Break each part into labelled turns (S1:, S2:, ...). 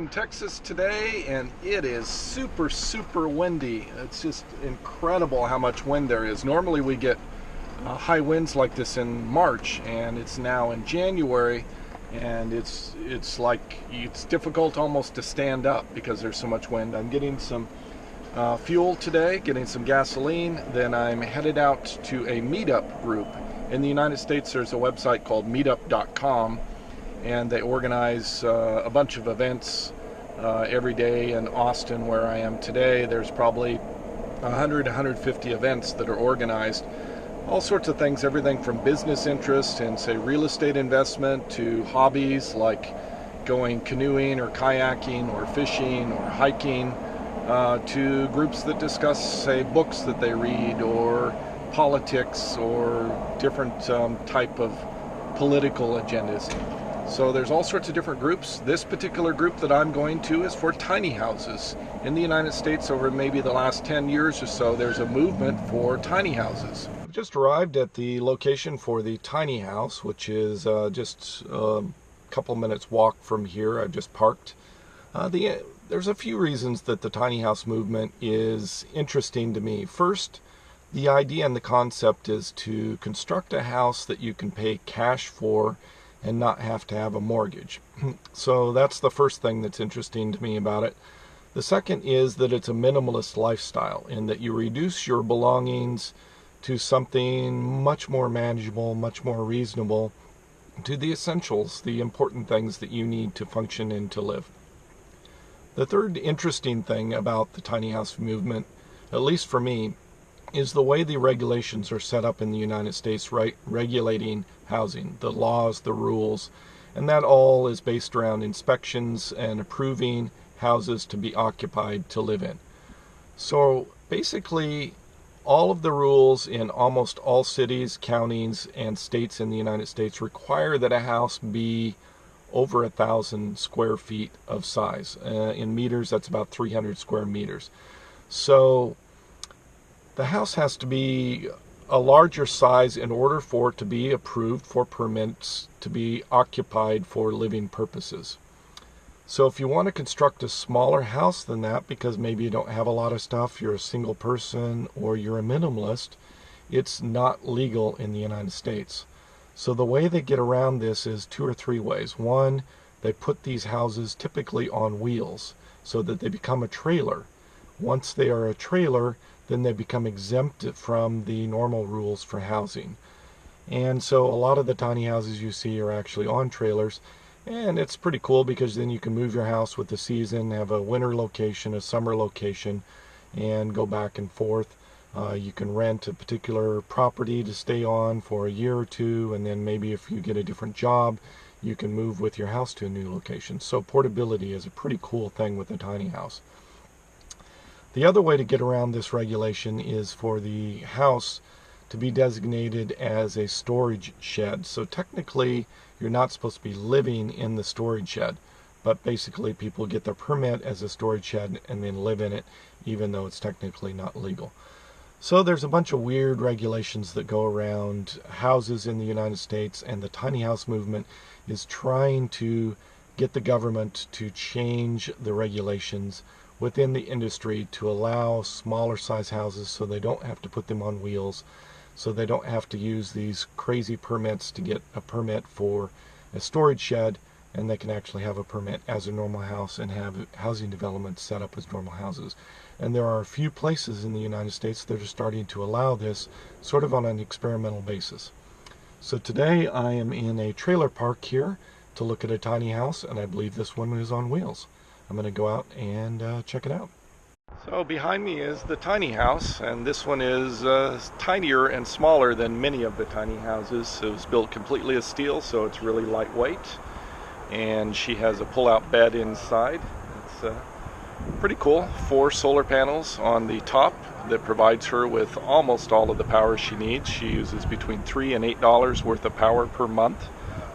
S1: Austin, Texas today, and it is super windy. It's just incredible how much wind there is. Normally we get high winds like this in March, and it's now in January, and it's difficult almost to stand up because there's so much wind. I'm getting some fuel today, getting some gasoline, then I'm headed out to a meetup group. In the United States there's a website called meetup.com, and they organize a bunch of events every day. In Austin, where I am today, there's probably 150 events that are organized. All sorts of things, everything from business interest and, say, real estate investment to hobbies like going canoeing or kayaking or fishing or hiking, to groups that discuss, say, books that they read or politics or different type of political agendas. So there's all sorts of different groups. This particular group that I'm going to is for tiny houses. In the United States, over maybe the last 10 years or so, there's a movement for tiny houses. I've just arrived at the location for the tiny house, which is just a couple minutes walk from here. I've just parked. There's a few reasons that the tiny house movement is interesting to me. First, the idea and the concept is to construct a house that you can pay cash for and not have to have a mortgage. So that's the first thing that's interesting to me about it. The second is that it's a minimalist lifestyle, in that you reduce your belongings to something much more manageable, much more reasonable, to the essentials, the important things that you need to function and to live. The third interesting thing about the tiny house movement, at least for me, is the way the regulations are set up in the United States, right? Regulating housing, the laws, the rules, and that all is based around inspections and approving houses to be occupied to live in. So basically, all of the rules in almost all cities, counties, and states in the United States require that a house be over 1,000 square feet of size. In meters, that's about 300 square meters. So the house has to be a larger size in order for it to be approved for permits to be occupied for living purposes. So if you want to construct a smaller house than that, because maybe you don't have a lot of stuff, you're a single person, or you're a minimalist, it's not legal in the United States. So the way they get around this is 2 or 3 ways. One, they put these houses typically on wheels so that they become a trailer. Once they are a trailer, then they become exempt from the normal rules for housing. And so a lot of the tiny houses you see are actually on trailers, and it's pretty cool because then you can move your house with the season, have a winter location, a summer location, and go back and forth. You can rent a particular property to stay on for a year or two, and then maybe if you get a different job, you can move with your house to a new location. So portability is a pretty cool thing with a tiny house. The other way to get around this regulation is for the house to be designated as a storage shed. So technically, you're not supposed to be living in the storage shed, but basically people get their permit as a storage shed and then live in it, even though it's technically not legal. So there's a bunch of weird regulations that go around houses in the United States, and the tiny house movement is trying to get the government to change the regulations within the industry to allow smaller size houses so they don't have to put them on wheels, so they don't have to use these crazy permits to get a permit for a storage shed, and they can actually have a permit as a normal house and have housing developments set up as normal houses. And there are a few places in the United States that are starting to allow this sort of on an experimental basis. So today I am in a trailer park here to look at a tiny house, and I believe this one is on wheels. I'm going to go out and check it out. So behind me is the tiny house, and this one is tinier and smaller than many of the tiny houses. It was built completely of steel, so it's really lightweight, and she has a pull-out bed inside. It's pretty cool. 4 solar panels on the top that provides her with almost all of the power she needs. She uses between $3 and $8 worth of power per month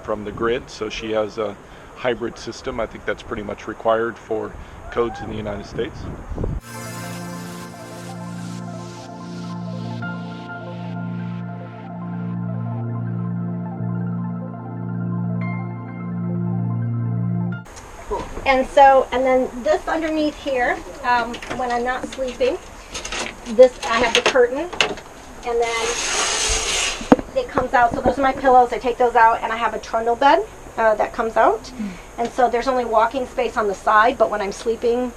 S1: from the grid, so she has a hybrid system. I think that's pretty much required for codes in the United States. Cool.
S2: And so, and then this underneath here, when I'm not sleeping, this, I have the curtain, and then it comes out. So those are my pillows. I take those out, and I have a trundle bed that comes out. And so there's only walking space on the side, but when I'm sleeping,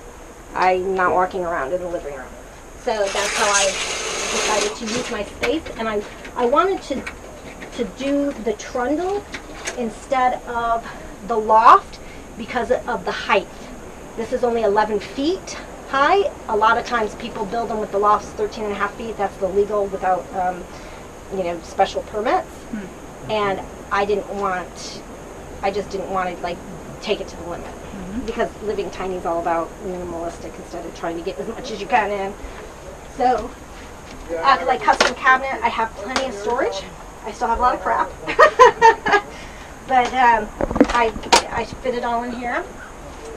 S2: I'm not walking around in the living room. So that's how I decided to use my space. And I wanted to do the trundle instead of the loft because of the height. This is only 11 feet high. A lot of times people build them with the lofts 13 and a half feet. That's the legal without, special permits. And I just didn't want to like take it to the limit because living tiny is all about minimalistic instead of trying to get as much as you can in. So, like custom cabinet, I have plenty of storage. I still have a lot of crap, but I fit it all in here.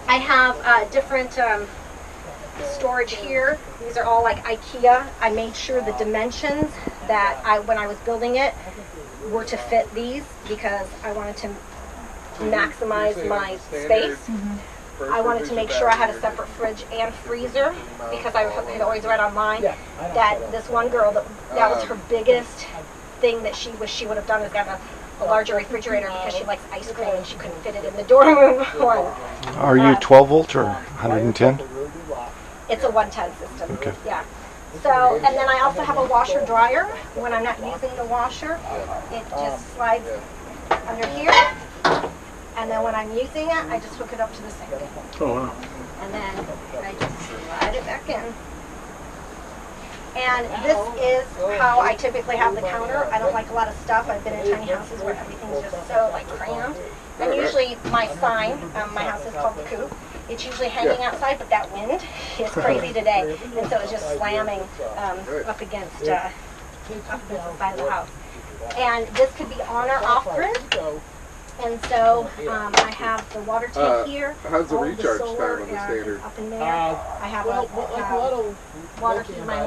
S2: I have different storage here. These are all like IKEA. I made sure the dimensions that when I was building it were to fit these because I wanted to maximize my space. I wanted to make sure I had a separate fridge and freezer because I had always read online that this one girl, that was her biggest thing that she wished she would have done is got a larger refrigerator because she likes ice cream and she couldn't fit it in the dorm room one.
S1: Are you 12 volt or 110?
S2: It's a 110 system.
S1: Okay.
S2: Yeah. So, and then I also have a washer dryer. When I'm not using the washer, it just slides under here. And then when I'm using it, I just hook it up to the sink.
S1: Oh, wow.
S2: And then I just slide it back in. And this is how I typically have the counter. I don't like a lot of stuff. I've been in tiny houses where everything's just so like crammed. And usually my sign, my house is called the Coop. It's usually hanging outside, but that wind is crazy today. And so it's just slamming up against the side of the house. And this could be on or off grid. And so I have the water tank here.
S3: How's the recharge time on the standard?
S2: Up in there. I have my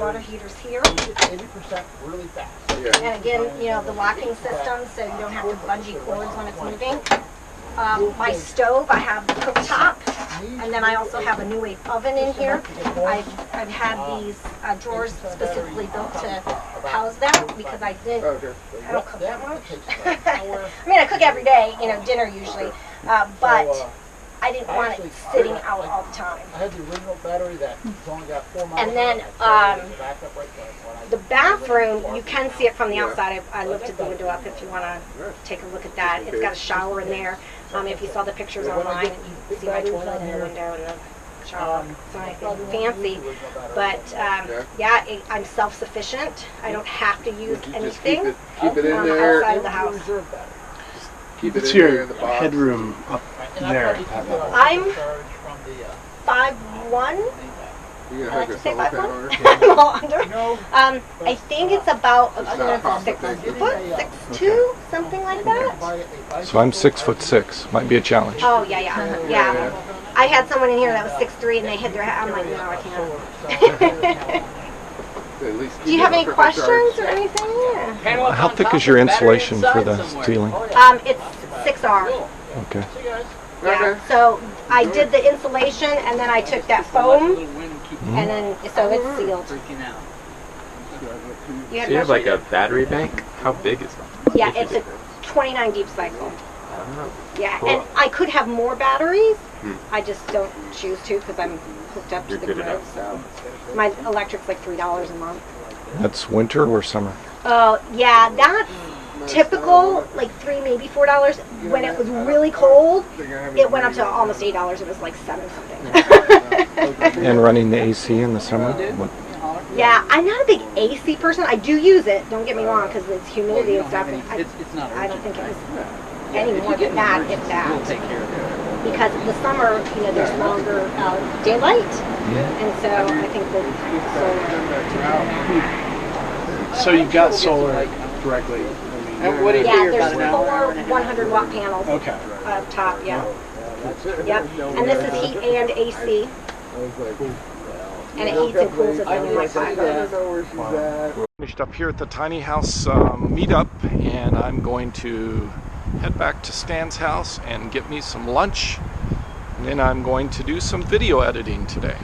S2: water heaters here.
S4: 80% really fast.
S3: Yeah.
S2: And again, the locking system, so you don't have to bungee cords when it's moving. My stove, I have the cooktop, and then I also have a New Wave oven in here. I've had these drawers specifically built to house them because I don't cook that much. I mean, I cook every day, dinner usually, but I didn't want it sitting out all the time.
S4: I had the original battery that only got 4 miles.
S2: And then the bathroom, you can see it from the outside. I lifted the window up if you want to take a look at that. It's got a shower in there. If you saw the pictures online, you see my toilet in the window and the shower. It's not anything fancy, but I'm self-sufficient. I don't have to use anything
S3: Keep it in there.
S2: outside of the house.
S3: Keep it
S5: What's
S3: in there
S5: your
S3: in the box.
S5: headroom up there?
S2: I'm 5'1".
S3: You
S2: I
S3: gonna
S2: like
S3: hug
S2: to say
S3: a solar
S2: 5'1".
S3: panel?
S2: I'm all under. I think it's about, I don't know if it's 6 foot, 6'2", something like that.
S1: So I'm 6'6". Might be a challenge.
S2: Oh, yeah. I had someone in here that was 6'3", and they hit their head. I'm like, no, I can't.
S3: At least
S2: Do you have any questions or anything? Yeah.
S1: How thick is your insulation for the ceiling?
S2: It's 6R.
S1: Okay.
S2: Yeah. So I did the insulation, and then I took that foam, and then so it's sealed.
S6: Do you have like a battery bank? How big is that?
S2: Yeah, it's a 29 deep cycle. Yeah, and I could have more batteries. I just don't choose to because I'm hooked up to the grid. So my electric's like $3 a month.
S1: That's winter or summer?
S2: Oh, yeah, that's typical, like $3, maybe $4. When it was really cold, it went up to almost $8. It was like 7 something.
S1: And running the AC in the summer?
S2: Yeah, I'm not a big AC person. I do use it. Don't get me wrong, because it's humidity and stuff. And I don't think it was any more than that, if that. Because in the summer, there's longer daylight, and so I think the solar.
S5: So you got solar directly?
S2: Yeah, there's 4 100-watt panels.
S5: Okay.
S2: Up top, yeah. Yep. And this is heat and AC. And it heats and cools it in like 5 minutes.
S1: We're finished up here at the tiny house meetup, and I'm going to head back to Stan's house and get me some lunch. and then I'm going to do some video editing today.